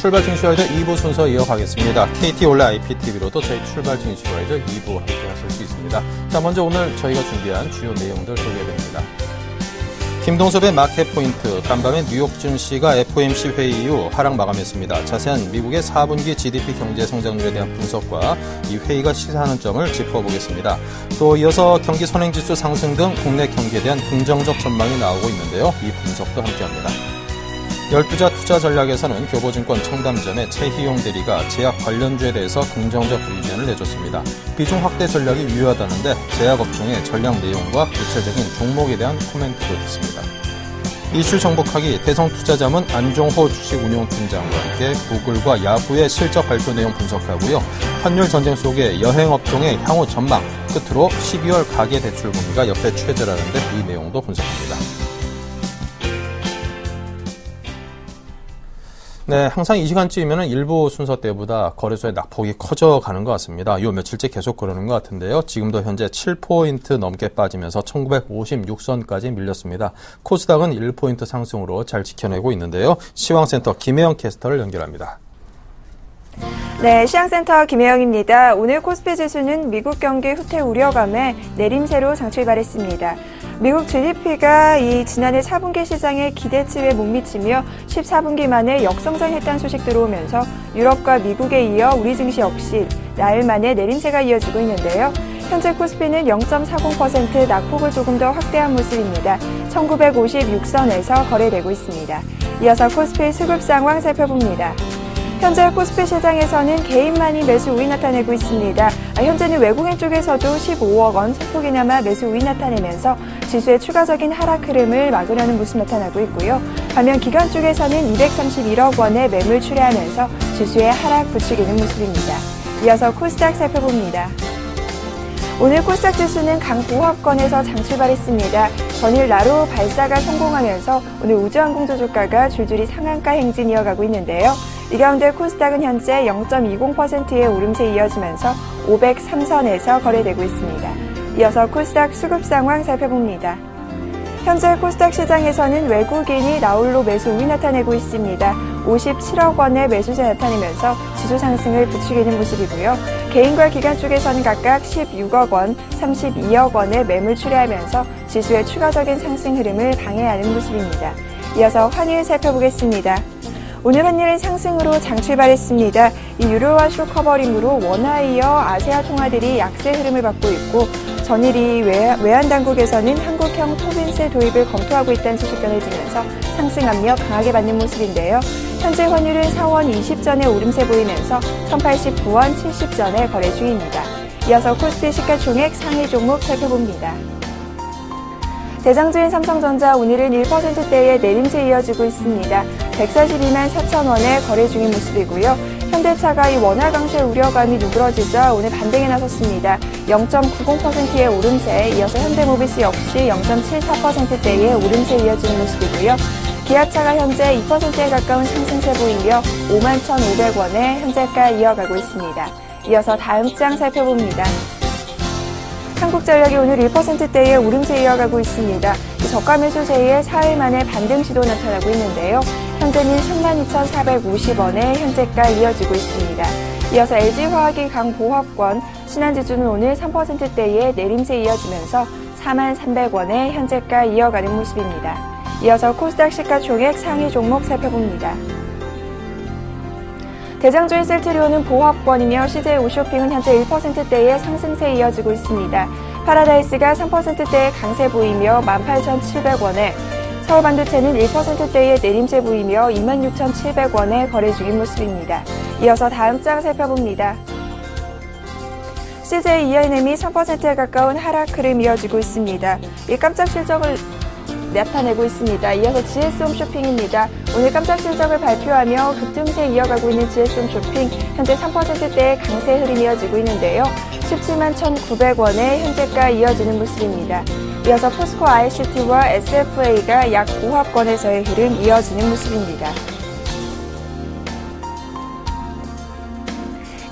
출발 증시와이드 2부 순서 이어가겠습니다. KT 올레 IPTV로도 저희 출발 증시와이드 2부 함께 하실 수 있습니다. 자, 먼저 오늘 저희가 준비한 주요 내용들 소개해드립니다. 김동섭의 마켓포인트, 간밤에 뉴욕 증시가 FOMC 회의 이후 하락 마감했습니다. 자세한 미국의 4분기 GDP 경제 성장률에 대한 분석과 이 회의가 시사하는 점을 짚어보겠습니다. 또 이어서 경기 선행지수 상승 등 국내 경기에 대한 긍정적 전망이 나오고 있는데요. 이 분석도 함께합니다. 열두자 투자 전략에서는 교보증권 청담점의 최희용 대리가 제약 관련주에 대해서 긍정적 의견을 내줬습니다. 비중 확대 전략이 유효하다는데 제약업종의 전략 내용과 구체적인 종목에 대한 코멘트도 있습니다. 이슈 정복하기 대성투자자문 안종호 주식운용팀장과 함께 구글과 야후의 실적 발표 내용 분석하고요. 환율 전쟁 속의 여행업종의 향후 전망, 끝으로 12월 가계대출금리가 역대 최저라는데 이 내용도 분석합니다. 네, 항상 이 시간쯤이면 일부 순서 때보다 거래소의 낙폭이 커져가는 것 같습니다. 요 며칠째 계속 그러는 것 같은데요. 지금도 현재 7포인트 넘게 빠지면서 1956선까지 밀렸습니다. 코스닥은 1포인트 상승으로 잘 지켜내고 있는데요. 시황센터 김혜영 캐스터를 연결합니다. 네, 시황센터 김혜영입니다. 오늘 코스피 지수는 미국 경기 후퇴 우려감에 내림세로 장출발했습니다. 미국 GDP가 지난해 4분기 시장의 기대치에 못 미치며 14분기 만에 역성장했다는 소식 들어오면서 유럽과 미국에 이어 우리 증시 역시 나흘 만에 내림세가 이어지고 있는데요. 현재 코스피는 0.40% 낙폭을 조금 더 확대한 모습입니다. 1956선에서 거래되고 있습니다. 이어서 코스피 수급 상황 살펴봅니다. 현재 코스피 시장에서는 개인만이 매수 우위 나타내고 있습니다. 현재는 외국인 쪽에서도 15억 원 소폭이나마 매수 우위 나타내면서 지수의 추가적인 하락 흐름을 막으려는 모습 나타나고 있고요. 반면 기관 쪽에서는 231억 원의 매물 출회하면서 지수의 하락 부추기는 모습입니다. 이어서 코스닥 살펴봅니다. 오늘 코스닥 지수는 강보합권에서 장출발했습니다. 전일 나로 발사가 성공하면서 오늘 우주항공주 주가가 줄줄이 상한가 행진 이어가고 있는데요. 이 가운데 코스닥은 현재 0.20%의 오름세 이어지면서 503선에서 거래되고 있습니다. 이어서 코스닥 수급 상황 살펴봅니다. 현재 코스닥 시장에서는 외국인이 나홀로 매수 우위 나타내고 있습니다. 57억 원의 매수세 나타내면서 지수 상승을 부추기는 모습이고요. 개인과 기관 쪽에서는 각각 16억 원, 32억 원의 매물 출회하면서 지수의 추가적인 상승 흐름을 방해하는 모습입니다. 이어서 환율 살펴보겠습니다. 오늘 환율은 상승으로 장출발했습니다. 이 유로화 쇼 커버링으로 원화 이어 아세아 통화들이 약세 흐름을 받고 있고 전일이 외환 당국에서는 한국형 토빈세 도입을 검토하고 있다는 소식 전해지면서 상승 압력 강하게 받는 모습인데요. 현재 환율은 4원 20전에 오름세 보이면서 1089원 70전에 거래 중입니다. 이어서 코스피 시가총액 상위 종목 살펴봅니다. 대장주인 삼성전자 오늘은 1%대의 내림세 이어지고 있습니다. 142만 4천 원에 거래 중인 모습이고요. 현대차가 이 원화 강세 우려감이 누그러지자 오늘 반등에 나섰습니다. 0.90%의 오름세, 이어서 현대모비스 역시 0.74%대의 오름세 이어지는 모습이고요. 기아차가 현재 2%에 가까운 상승세 보이며 51,500원에 현재가 이어가고 있습니다. 이어서 다음 장 살펴봅니다. 한국전력이 오늘 1%대의 오름세 이어가고 있습니다. 저가 매수세에 4일 만에 반등 시도 나타나고 있는데요. 현재는 32,450원에 현재가 이어지고 있습니다. 이어서 LG화학이 강보합권, 신한지주는 오늘 3%대의 내림세 이어지면서 43,300원에 현재가 이어가는 모습입니다. 이어서 코스닥 시가총액 상위 종목 살펴봅니다. 대장주인 셀트리온은 보합권이며 CJ 오쇼핑은 현재 1%대의 상승세 이어지고 있습니다. 파라다이스가 3%대의 강세 보이며 18,700원에, 서울반도체는 1%대의 내림세 보이며 26,700원에 거래 중인 모습입니다. 이어서 다음 장 살펴봅니다. CJ ENM이 3%에 가까운 하락 흐름 이어지고 있습니다. 이 깜짝 실적을 나타내고 있습니다. 이어서 GS홈쇼핑입니다. 오늘 깜짝 실적을 발표하며 급등세 이어가고 있는 GS홈쇼핑, 현재 3%대의 강세 흐름이 이어지고 있는데요. 17만 1,900원에 현재가 이어지는 모습입니다. 이어서 포스코 ICT와 SFA가 약 보합권에서의 흐름 이어지는 모습입니다.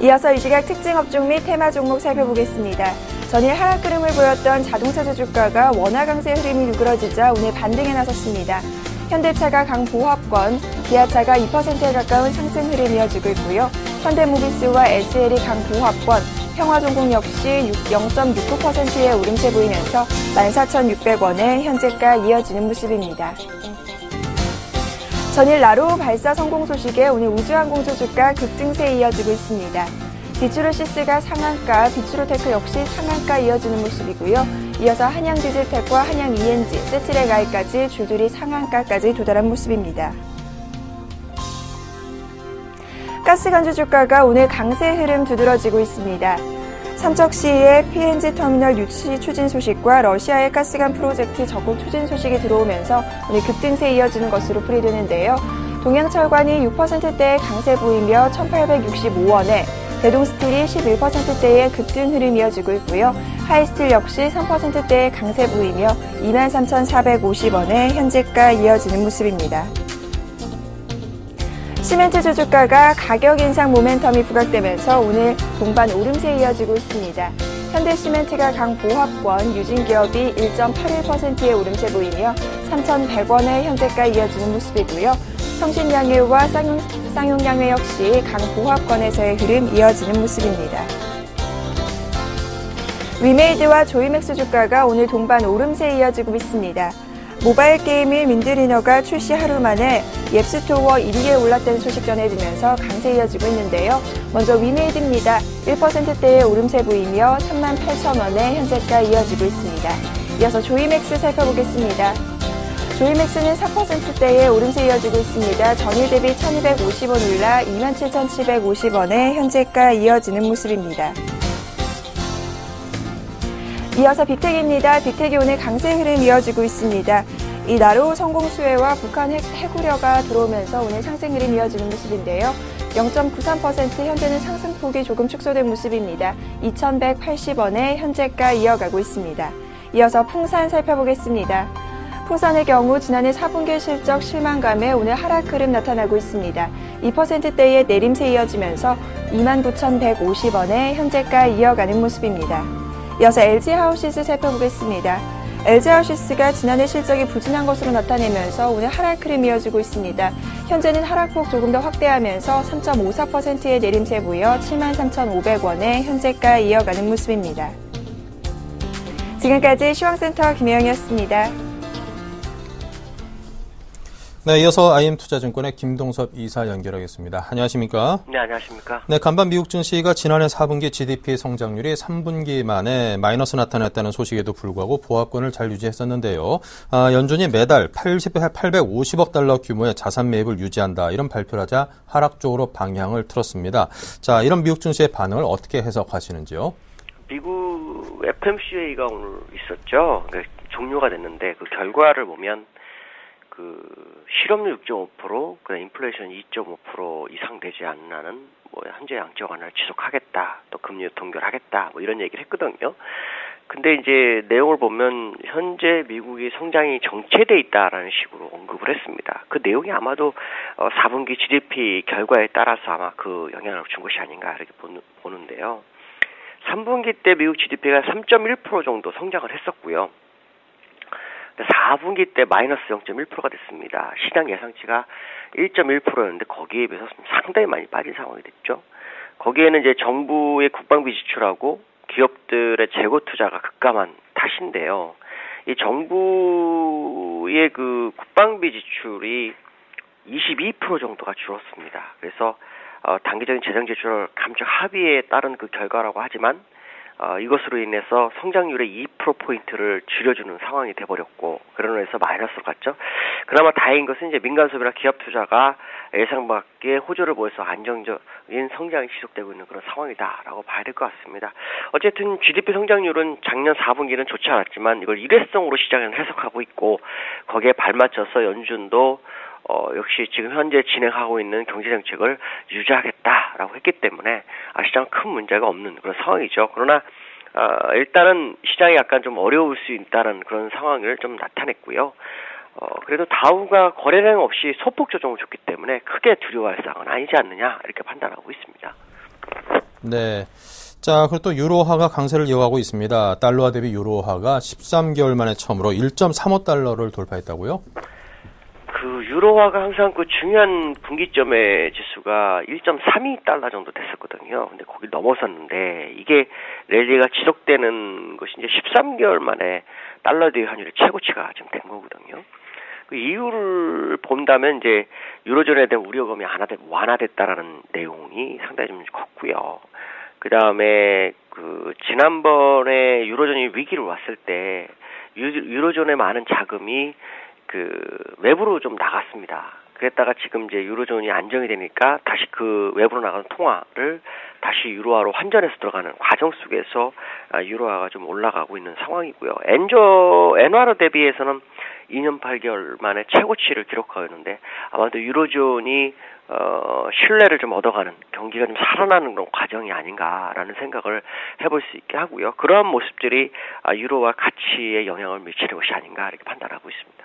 이어서 이 시각 특징 업종 및 테마 종목 살펴보겠습니다. 전일 하락 흐름을 보였던 자동차주 주가가 원화 강세 흐름이 누그러지자 오늘 반등에 나섰습니다. 현대차가 강보합권, 기아차가 2%에 가까운 상승 흐름 이어지고 있고요. 현대모비스와 SL이 강보합권, 평화종공 역시 0.69%의 오름세 보이면서 14,600원에 현재가 이어지는 모습입니다. 전일 나로 발사 성공 소식에 오늘 우주항공주 주가 급등세 이어지고 있습니다. 비추로시스가 상한가, 비추로테크 역시 상한가 이어지는 모습이고요. 이어서 한양디지텍과 한양ENG, 세트레가이까지 줄줄이 상한가까지 도달한 모습입니다. 가스관주 주가가 오늘 강세 흐름 두드러지고 있습니다. 삼척시의 PNG 터미널 유치 추진 소식과 러시아의 가스관 프로젝트 적극 추진 소식이 들어오면서 오늘 급등세 이어지는 것으로 풀이되는데요. 동양철관이 6%대의 강세 보이며 1,865원에, 대동스틸이 11%대의 급등 흐름 이어지고 있고요. 하이스틸 역시 3%대의 강세 보이며 23,450원에 현재가 이어지는 모습입니다. 시멘트 주가가 가격 인상 모멘텀이 부각되면서 오늘 동반 오름세 이어지고 있습니다. 현대시멘트가 강보합권, 유진기업이 1.81%의 오름세 보이며 3,100원에 현재가 이어지는 모습이고요. 성신양회와 쌍용양회 역시 강보합권에서의 흐름 이어지는 모습입니다. 위메이드와 조이맥스 주가가 오늘 동반 오름세 이어지고 있습니다. 모바일 게임인 윈드리너가 출시 하루 만에 앱스토어 1위에 올랐다는 소식 전해지면서 강세 이어지고 있는데요. 먼저 위메이드입니다. 1%대의 오름세 보이며 38,000원에 현재가 이어지고 있습니다. 이어서 조이맥스 살펴보겠습니다. 조이맥스는 4%대의 오름세 이어지고 있습니다. 전일 대비 1,250원 올라 27,750원에 현재가 이어지는 모습입니다. 이어서 빅텍입니다. 빅텍이 오늘 강세 흐름 이어지고 있습니다. 이 나로 성공 수혜와 북한 핵우려가 들어오면서 오늘 상승 흐름 이어지는 모습인데요. 0.93% 현재는 상승폭이 조금 축소된 모습입니다. 2,180원에 현재가 이어가고 있습니다. 이어서 풍산 살펴보겠습니다. 풍산의 경우 지난해 4분기 실적 실망감에 오늘 하락 흐름 나타나고 있습니다. 2%대의 내림세 이어지면서 29,150원에 현재가 이어가는 모습입니다. 이어서 LG하우시스 살펴보겠습니다. LG하우시스가 지난해 실적이 부진한 것으로 나타내면서 오늘 하락 흐름 이어지고 있습니다. 현재는 하락폭 조금 더 확대하면서 3.54%의 내림세 보여 73,500원에 현재가 이어가는 모습입니다. 지금까지 시황센터 김혜영이었습니다. 네, 이어서 IM투자증권의 김동섭 이사 연결하겠습니다. 안녕하십니까? 네, 안녕하십니까? 네, 간밤 미국 증시가 지난해 4분기 GDP 성장률이 3분기 만에 마이너스 나타났다는 소식에도 불구하고 보합권을 잘 유지했었는데요. 연준이 매달 850억 달러 규모의 자산 매입을 유지한다, 이런 발표를 하자 하락 쪽으로 방향을 틀었습니다. 자, 이런 미국 증시의 반응을 어떻게 해석하시는지요? 미국 FMCA가 오늘 있었죠. 종료가 됐는데 그 결과를 보면 실업률 6.5%, 그다음 인플레이션 2.5% 이상 되지 않는 한은 현재 양적 완화를 지속하겠다, 또 금리 동결하겠다, 이런 얘기를 했거든요. 근데 이제 내용을 보면 현재 미국이 성장이 정체돼 있다라는 식으로 언급을 했습니다. 그 내용이 아마도 4분기 GDP 결과에 따라서 아마 그 영향을 준 것이 아닌가 이렇게 보는데요. 3분기 때 미국 GDP가 3.1% 정도 성장을 했었고요. 4분기 때 마이너스 0.1%가 됐습니다. 시장 예상치가 1.1%였는데 거기에 비해서 상당히 많이 빠진 상황이 됐죠. 거기에는 이제 정부의 국방비 지출하고 기업들의 재고 투자가 급감한 탓인데요. 이 정부의 그 국방비 지출이 22% 정도가 줄었습니다. 그래서 단기적인 재정 지출 감축 합의에 따른 그 결과라고 하지만 이것으로 인해서 성장률의 2%포인트를 줄여주는 상황이 돼버렸고, 그러는 해서 마이너스로 갔죠. 그나마 다행인 것은 이제 민간 소비나 기업 투자가 예상 밖의 호조를 보여서 안정적인 성장이 지속되고 있는 그런 상황이다라고 봐야 될 것 같습니다. 어쨌든 GDP 성장률은 작년 4분기는 좋지 않았지만 이걸 일회성으로 시장에는 해석하고 있고, 거기에 발맞춰서 연준도 역시 지금 현재 진행하고 있는 경제정책을 유지하겠다라고 했기 때문에 시장은 큰 문제가 없는 그런 상황이죠. 그러나 일단은 시장이 약간 좀 어려울 수 있다는 그런 상황을 좀 나타냈고요. 그래도 다우가 거래량 없이 소폭 조정을 줬기 때문에 크게 두려워할 사항은 아니지 않느냐, 이렇게 판단하고 있습니다. 네. 자, 그리고 또 유로화가 강세를 이어가고 있습니다. 달러화 대비 유로화가 13개월 만에 처음으로 1.35달러를 돌파했다고요? 유로화가 항상 그 중요한 분기점의 지수가 1.32달러 정도 됐었거든요. 근데 거기 넘어섰는데 이게 랠리가 지속되는 것이 이제 13개월 만에 달러 대비 환율의 최고치가 지금 된 거거든요. 그 이유를 본다면 이제 유로존에 대한 우려감이 완화됐다라는 내용이 상당히 좀 컸고요. 그 다음에 그 지난번에 유로존이 위기를 왔을 때 유로존에 많은 자금이 그 외부로 좀 나갔습니다. 그랬다가 지금 이제 유로존이 안정이 되니까 다시 그 외부로 나가는 통화를 다시 유로화로 환전해서 들어가는 과정 속에서 유로화가 좀 올라가고 있는 상황이고요. 엔화로 대비해서는 2년 8개월 만에 최고치를 기록하고 있는데 아마도 유로존이 신뢰를 좀 얻어가는 경기가 좀 살아나는 그런 과정이 아닌가라는 생각을 해볼 수 있게 하고요. 그러한 모습들이 유로화 가치에 영향을 미치는 것이 아닌가 이렇게 판단하고 있습니다.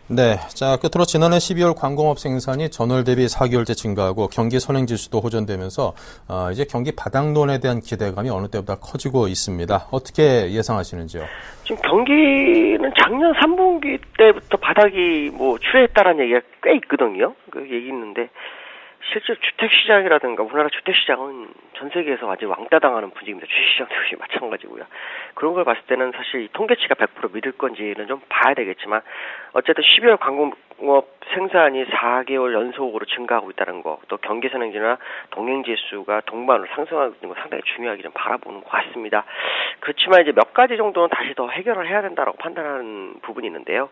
네, 자 끝으로 지난해 12월 광공업 생산이 전월 대비 4개월째 증가하고 경기 선행지수도 호전되면서 이제 경기 바닥론에 대한 기대감이 어느 때보다 커지고 있습니다. 어떻게 예상하시는지요? 지금 경기는 작년 3분기 때부터 바닥이 추세했다라는 얘기가 꽤 있거든요. 그 얘기 있는데 실제 주택시장이라든가 우리나라 주택시장은 전 세계에서 완전히 왕따당하는 분위기입니다. 주식시장도 역시 마찬가지고요. 그런 걸 봤을 때는 사실 통계치가 100% 믿을 건지는 좀 봐야 되겠지만 어쨌든 12월 광공업 생산이 4개월 연속으로 증가하고 있다는 거, 또 경기선행지나 동행지수가 동반으로 상승하고 있는 거 상당히 중요하게 좀 바라보는 것 같습니다. 그렇지만 이제 몇 가지 정도는 다시 더 해결을 해야 된다고 판단하는 부분이 있는데요.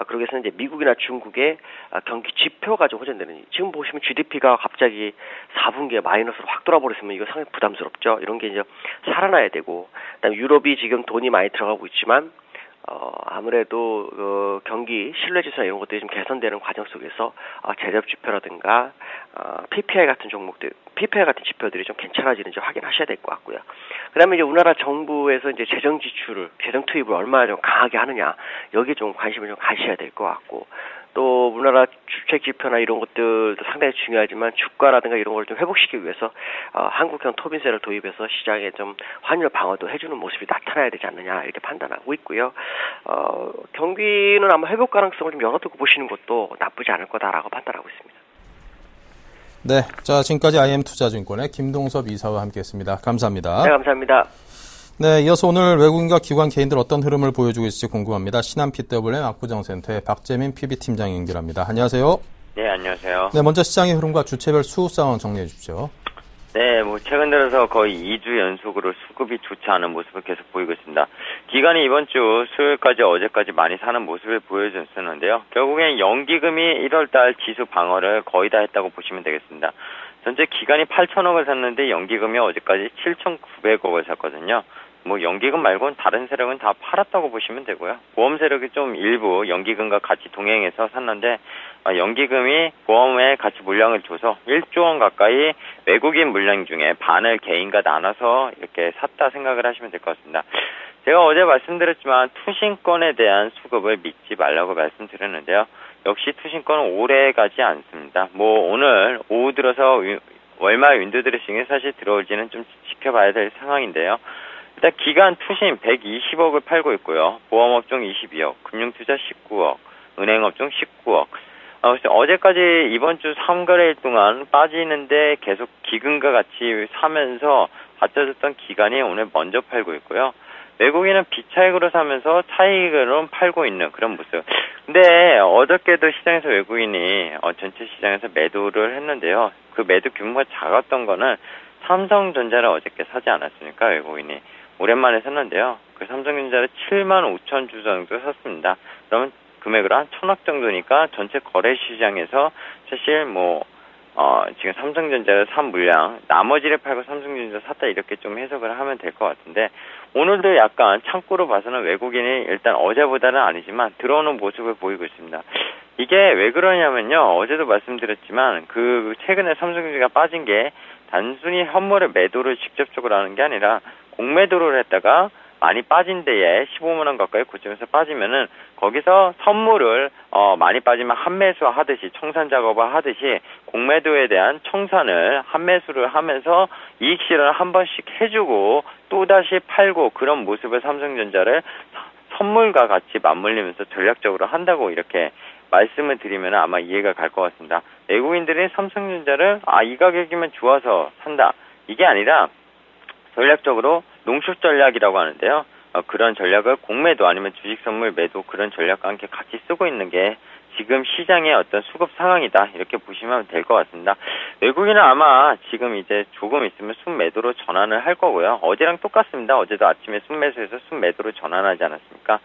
그러기 위해서는 이제 미국이나 중국의 경기 지표가 좀 호전되는, 지금 보시면 GDP가 갑자기 4분기에 마이너스로 확 돌아버렸으면 이거 상당히 부담스럽죠. 이런 게 이제 살아나야 되고, 그다음에 유럽이 지금 돈이 많이 들어가고 있지만 아무래도 경기 신뢰지수나 이런 것들이 좀 개선되는 과정 속에서 제접 지표라든가 PPI 같은 종목들, PPI 같은 지표들이 좀 괜찮아지는지 확인하셔야 될 것 같고요. 그다음에 이제 우리나라 정부에서 이제 재정 지출을, 재정 투입을 얼마나 좀 강하게 하느냐, 여기에 좀 관심을 좀 가지셔야 될 것 같고, 또 우리나라 주택 지표나 이런 것들도 상당히 중요하지만 주가라든가 이런 걸 좀 회복시키기 위해서 한국형 토빈세를 도입해서 시장에 좀 환율 방어도 해주는 모습이 나타나야 되지 않느냐 이렇게 판단하고 있고요. 경기는 아마 회복 가능성을 좀 열어두고 보시는 것도 나쁘지 않을 거다라고 판단하고 있습니다. 네, 자 지금까지 IM투자증권의 김동섭 이사와 함께했습니다. 감사합니다. 네, 감사합니다. 네, 이어서 오늘 외국인과 기관 개인들 어떤 흐름을 보여주고 있을지 궁금합니다. 신한 PWM 압구정센터의 박재민 PB팀장 연결합니다. 안녕하세요. 네, 안녕하세요. 네, 먼저 시장의 흐름과 주체별 수급 상황 정리해 주십시오. 네, 최근 들어서 거의 2주 연속으로 수급이 좋지 않은 모습을 계속 보이고 있습니다. 기관이 이번 주 수요일까지 어제까지 많이 사는 모습을 보여줬었는데요. 결국엔 연기금이 1월달 지수 방어를 거의 다 했다고 보시면 되겠습니다. 전체 기관이 8천억을 샀는데 연기금이 어제까지 7,900억을 샀거든요. 연기금 말고는 다른 세력은 다 팔았다고 보시면 되고요. 보험 세력이 좀 일부 연기금과 같이 동행해서 샀는데 연기금이 보험에 같이 물량을 줘서 1조 원 가까이 외국인 물량 중에 반을 개인과 나눠서 이렇게 샀다 생각을 하시면 될 것 같습니다. 제가 어제 말씀드렸지만 투신권에 대한 수급을 믿지 말라고 말씀드렸는데요. 역시 투신권은 오래 가지 않습니다. 오늘 오후 들어서 월말 윈도드레싱에 사실 들어올지는 좀 지켜봐야 될 상황인데요. 일단 기관 투신 120억을 팔고 있고요. 보험업종 22억, 금융투자 19억, 은행업종 19억. 그래서 어제까지 이번 주 3거래일 동안 빠지는데 계속 기금과 같이 사면서 받쳐줬던 기관이 오늘 먼저 팔고 있고요. 외국인은 비차익으로 사면서 차익으로 팔고 있는 그런 모습. 근데 어저께도 시장에서 외국인이 전체 시장에서 매도를 했는데요. 그 매도 규모가 작았던 거는 삼성전자를 어저께 사지 않았습니까? 외국인이. 오랜만에 샀는데요. 그 삼성전자를 7만 5천 주 정도 샀습니다. 그러면 금액으로 한 1,000억 정도니까 전체 거래 시장에서 사실 지금 삼성전자를 산 물량, 나머지를 팔고 삼성전자 샀다 이렇게 좀 해석을 하면 될 것 같은데, 오늘도 약간 창구로 봐서는 외국인이 일단 어제보다는 아니지만 들어오는 모습을 보이고 있습니다. 이게 왜 그러냐면요. 어제도 말씀드렸지만 최근에 삼성전자가 빠진 게 단순히 현물의 매도를 직접적으로 하는 게 아니라 공매도를 했다가 많이 빠진 데에 15만 원 가까이 고점에서 빠지면은 거기서 선물을 많이 빠지면 한매수 하듯이 청산 작업을 하듯이 공매도에 대한 청산을 한매수를 하면서 이익 실현을 한 번씩 해주고 또다시 팔고 그런 모습을 삼성전자를 선물과 같이 맞물리면서 전략적으로 한다고 이렇게 말씀을 드리면 아마 이해가 갈 것 같습니다. 외국인들이 삼성전자를 이 가격이면 좋아서 산다. 이게 아니라 전략적으로 농축 전략이라고 하는데요. 그런 전략을 공매도 아니면 주식 선물 매도 그런 전략과 함께 같이 쓰고 있는 게 지금 시장의 어떤 수급 상황이다. 이렇게 보시면 될 것 같습니다. 외국인은 아마 지금 이제 조금 있으면 순매도로 전환을 할 거고요. 어제랑 똑같습니다. 어제도 아침에 순매수에서 순매도로 전환하지 않았습니까?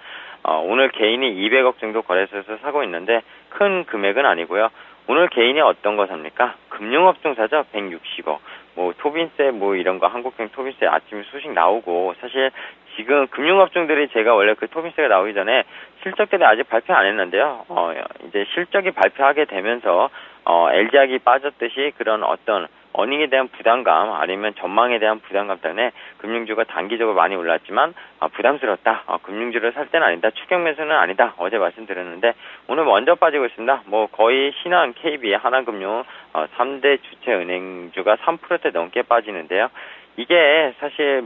오늘 개인이 200억 정도 거래소에서 사고 있는데 큰 금액은 아니고요. 오늘 개인이 어떤 거 삽니까? 금융업종 사죠? 160억. 토빈세 이런 거 한국형 토빈세 아침에 소식 나오고 사실 지금 금융업종들이 제가 원래 그 토빈세가 나오기 전에 실적들이 아직 발표 안 했는데요. 이제 실적이 발표하게 되면서 LG학이 빠졌듯이 그런 어떤 어닝에 대한 부담감 아니면 전망에 대한 부담감 때문에 금융주가 단기적으로 많이 올랐지만 부담스럽다. 금융주를 살 때는 아니다. 추격 매수는 아니다. 어제 말씀드렸는데 오늘 먼저 빠지고 있습니다. 거의 신한, KB, 하나금융 3대 주체 은행주가 3%대 넘게 빠지는데요. 이게 사실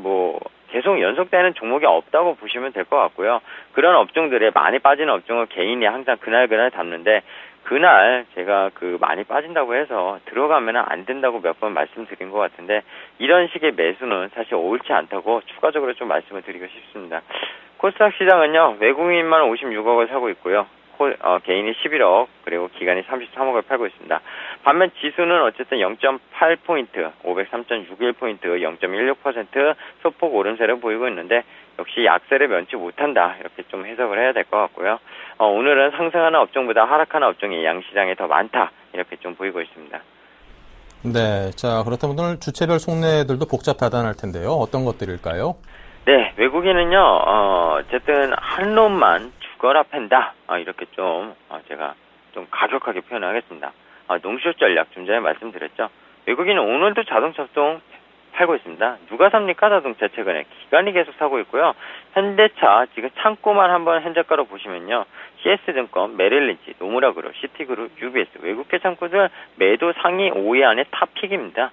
계속 연속되는 종목이 없다고 보시면 될 것 같고요. 그런 업종들에 많이 빠지는 업종을 개인이 항상 그날 담는데 그날 제가 많이 빠진다고 해서 들어가면 안 된다고 몇 번 말씀드린 것 같은데 이런 식의 매수는 사실 옳지 않다고 추가적으로 좀 말씀을 드리고 싶습니다. 코스닥 시장은요, 외국인만 56억을 사고 있고요. 개인이 11억, 그리고 기관이 33억을 팔고 있습니다. 반면 지수는 어쨌든 0.8포인트, 503.61포인트, 0.16% 소폭 오름세를 보이고 있는데, 역시 약세를 면치 못한다. 이렇게 좀 해석을 해야 될 것 같고요. 오늘은 상승하는 업종보다 하락하는 업종이 양시장에 더 많다. 이렇게 좀 보이고 있습니다. 네. 자, 그렇다면 오늘 주체별 속내들도 복잡하다는 할 텐데요. 어떤 것들일까요? 네, 외국인은요, 어쨌든 한 놈만 죽어라 팬다. 이렇게 좀, 제가 좀 가격하게 표현하겠습니다. 농축 전략, 좀 전에 말씀드렸죠. 외국인은 오늘도 자동차 업종 팔고 있습니다. 누가 삽니까? 자동차 최근에. 기관이 계속 사고 있고요. 현대차, 지금 창고만 한번 현재가로 보시면요. CS증권, 메릴린치, 노무라그룹, 시티그룹, UBS, 외국계 창고들 매도 상위 5위 안에 탑픽입니다.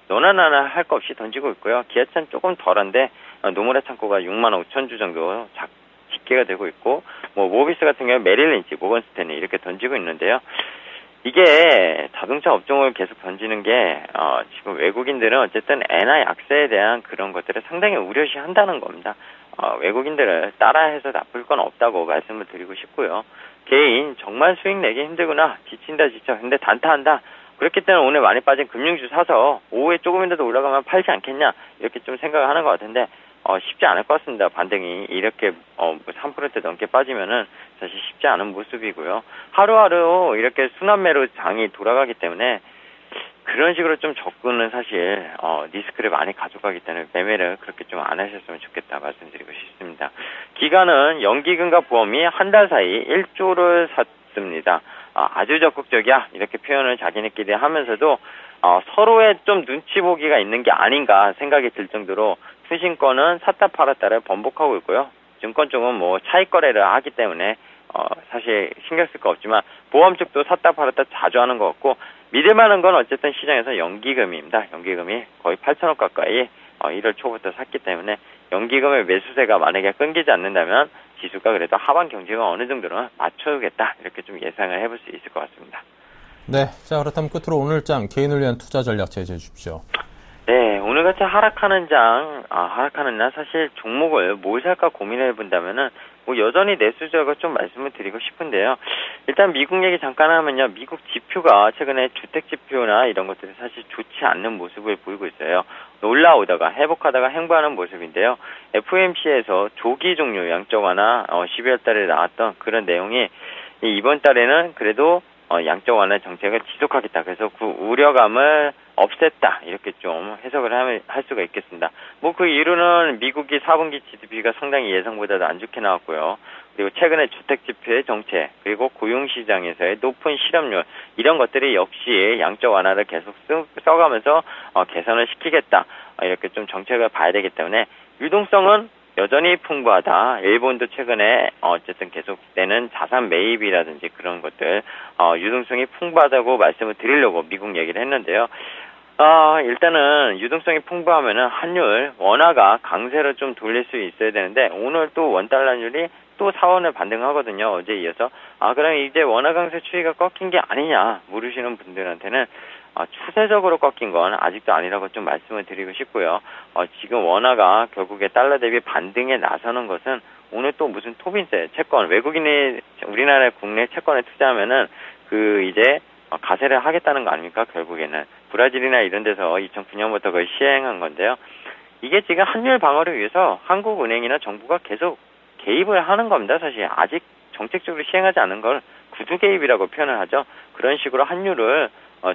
너나 나나 할 거 없이 던지고 있고요. 기아차는 조금 덜한데, 노무라 창고가 6만 5천 주 정도 집계가 되고 있고, 모비스 같은 경우에 메릴린치, 모건스탠리 이렇게 던지고 있는데요. 이게 자동차 업종을 계속 던지는 게 지금 외국인들은 어쨌든 엔화 약세에 대한 그런 것들을 상당히 우려시 한다는 겁니다. 외국인들을 따라해서 나쁠 건 없다고 말씀을 드리고 싶고요. 개인 정말 수익 내기 힘들구나, 지친다 근데 단타한다. 그렇기 때문에 오늘 많이 빠진 금융주 사서 오후에 조금이라도 올라가면 팔지 않겠냐 이렇게 좀 생각을 하는 것 같은데 쉽지 않을 것 같습니다. 반등이 이렇게 3%대 넘게 빠지면은 사실 쉽지 않은 모습이고요. 하루하루 이렇게 순환매로 장이 돌아가기 때문에 그런 식으로 좀 접근은 사실 리스크를 많이 가져가기 때문에 매매를 그렇게 좀 안 하셨으면 좋겠다 말씀드리고 싶습니다. 기간은 연기금과 보험이 한 달 사이 1조를 샀습니다. 아주 적극적이야 이렇게 표현을 자기네끼리 하면서도 서로의 좀 눈치 보기가 있는 게 아닌가 생각이 들 정도로 투신권은 샀다 팔았다를 번복하고 있고요. 증권 쪽은 차익 거래를 하기 때문에 사실 신경 쓸 거 없지만 보험 쪽도 샀다 팔았다 자주 하는 것 같고 믿을 만한 건 어쨌든 시장에서 연기금입니다. 연기금이 거의 8천억 가까이 1월 초부터 샀기 때문에 연기금의 매수세가 만약에 끊기지 않는다면 지수가 그래도 하반 경직은 어느 정도는 맞춰주겠다 이렇게 좀 예상을 해볼 수 있을 것 같습니다. 네, 자 그렇다면 끝으로 오늘장 개인을 위한 투자 전략 제시해 주십시오. 네, 오늘같이 하락하는 날 사실 종목을 뭘 살까 고민해 본다면은 여전히 내수적으로 좀 말씀을 드리고 싶은데요. 일단 미국 얘기 잠깐 하면요. 미국 지표가 최근에 주택 지표나 이런 것들이 사실 좋지 않는 모습을 보이고 있어요. 올라오다가 회복하다가 횡보하는 모습인데요. FOMC에서 조기 종료 양적 완화 12월 달에 나왔던 그런 내용이 이번 달에는 그래도 양적 완화 정책을 지속하겠다. 그래서 그 우려감을 없앴다. 이렇게 좀 해석을 할 수가 있겠습니다. 그 이유는 미국이 4분기 GDP가 상당히 예상보다도 안 좋게 나왔고요. 그리고 최근에 주택 지표의 정체, 그리고 고용시장에서의 높은 실업률, 이런 것들이 역시 양적 완화를 계속 써가면서 개선을 시키겠다. 이렇게 좀 정책을 봐야 되기 때문에 유동성은 여전히 풍부하다. 일본도 최근에 어쨌든 계속되는 자산 매입이라든지 그런 것들 유동성이 풍부하다고 말씀을 드리려고 미국 얘기를 했는데요. 일단은 유동성이 풍부하면은 환율, 원화가 강세로 좀 돌릴 수 있어야 되는데, 오늘 또 원달러율이 또 사원을 반등하거든요. 어제 이어서. 그럼 이제 원화 강세 추이가 꺾인 게 아니냐 물으시는 분들한테는 추세적으로 꺾인 건 아직도 아니라고 좀 말씀을 드리고 싶고요. 지금 원화가 결국에 달러 대비 반등에 나서는 것은 오늘 또 무슨 토빈세, 채권, 외국인이 우리나라 국내 채권에 투자하면은 이제 가세를 하겠다는 거 아닙니까? 결국에는 브라질이나 이런 데서 2009년부터 거의 시행한 건데요. 이게 지금 환율 방어를 위해서 한국은행이나 정부가 계속 개입을 하는 겁니다. 사실 아직 정책적으로 시행하지 않은 걸 구두 개입이라고 표현을 하죠. 그런 식으로 환율을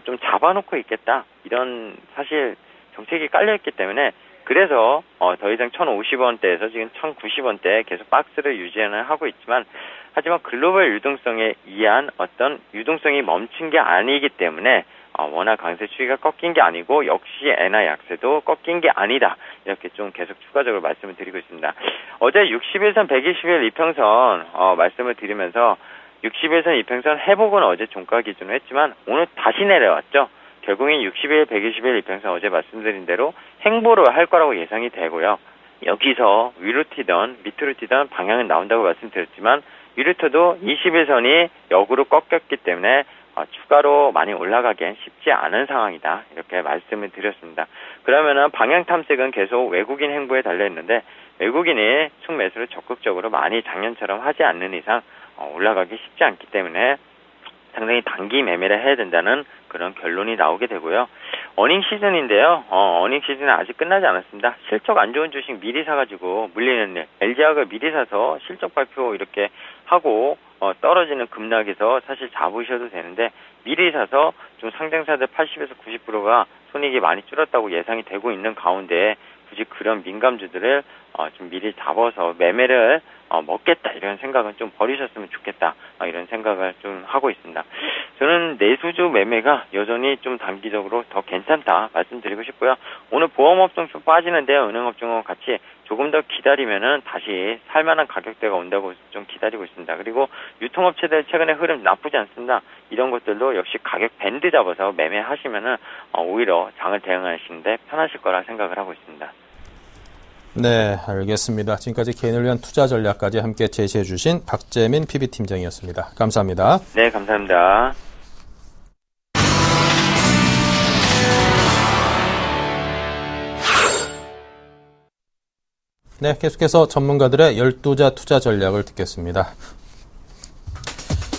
좀 잡아놓고 있겠다. 이런 사실 정책이 깔려있기 때문에 그래서 더 이상 1,050원대에서 지금 1,090원대에 계속 박스를 유지하고 있지만 하지만 글로벌 유동성에 의한 어떤 유동성이 멈춘 게 아니기 때문에 원화 강세 추이가 꺾인 게 아니고 역시 엔화 약세도 꺾인 게 아니다. 이렇게 좀 계속 추가적으로 말씀을 드리고 있습니다. 어제 60일선, 120일 이평선 말씀을 드리면서 60일선 이평선 회복은 어제 종가 기준으로 했지만 오늘 다시 내려왔죠. 결국엔 60일, 120일 이평선 어제 말씀드린 대로 행보를 할 거라고 예상이 되고요. 여기서 위로 튀던 밑으로 튀던 방향은 나온다고 말씀드렸지만 위로 튀도 21선이 역으로 꺾였기 때문에 추가로 많이 올라가기엔 쉽지 않은 상황이다. 이렇게 말씀을 드렸습니다. 그러면은 방향 탐색은 계속 외국인 행보에 달려있는데 외국인이 순매수를 적극적으로 많이 작년처럼 하지 않는 이상 올라가기 쉽지 않기 때문에 상당히 단기 매매를 해야 된다는 그런 결론이 나오게 되고요. 어닝 시즌인데요. 어닝 시즌은 아직 끝나지 않았습니다. 실적 안 좋은 주식 미리 사가지고 물리는 일. LG화학을 미리 사서 실적 발표 이렇게 하고 떨어지는 급락에서 사실 잡으셔도 되는데 미리 사서 좀 상장사들 80에서 90%가 손익이 많이 줄었다고 예상이 되고 있는 가운데 굳이 그런 민감주들을 좀 미리 잡아서 매매를 먹겠다 이런 생각은 좀 버리셨으면 좋겠다 이런 생각을 좀 하고 있습니다. 저는 내수주 매매가 여전히 좀 단기적으로 더 괜찮다 말씀드리고 싶고요. 오늘 보험업종 좀 빠지는데요. 은행업종하고 같이 조금 더 기다리면은 다시 살만한 가격대가 온다고 좀 기다리고 있습니다. 그리고 유통업체들 최근에 흐름 나쁘지 않습니다. 이런 것들도 역시 가격 밴드 잡아서 매매하시면은 오히려 장을 대응하시는데 편하실 거라 생각을 하고 있습니다. 네, 알겠습니다. 지금까지 개인을 위한 투자 전략까지 함께 제시해 주신 박재민 PB팀장이었습니다. 감사합니다. 네, 감사합니다. 네, 계속해서 전문가들의 12자 투자 전략을 듣겠습니다.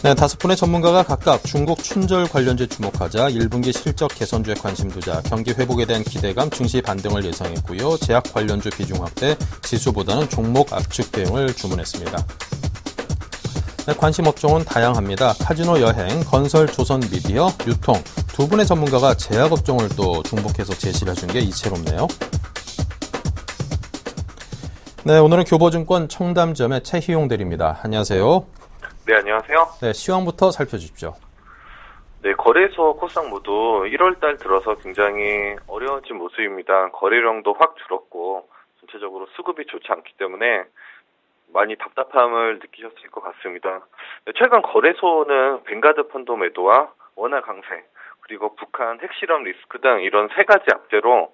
네, 5분의 전문가가 각각 중국 춘절 관련주에 주목하자 1분기 실적 개선주에 관심 두자, 경기 회복에 대한 기대감, 증시 반등을 예상했고요. 제약 관련주 비중 확대, 지수보다는 종목 압축 대응을 주문했습니다. 네, 관심 업종은 다양합니다. 카지노, 여행, 건설, 조선, 미디어, 유통 두 분의 전문가가 제약 업종을 또 중복해서 제시를 해준 게 이채롭네요. 네, 오늘은 교보증권 청담점의 최희용 대리입니다. 안녕하세요. 네, 안녕하세요. 네, 시황부터 살펴주십시오. 네, 거래소 코스닥 모두 1월달 들어서 굉장히 어려워진 모습입니다. 거래량도 확 줄었고 전체적으로 수급이 좋지 않기 때문에 많이 답답함을 느끼셨을 것 같습니다. 네, 최근 거래소는 뱅가드 펀드 매도와 원화 강세, 그리고 북한 핵실험 리스크 등 이런 세 가지 악재로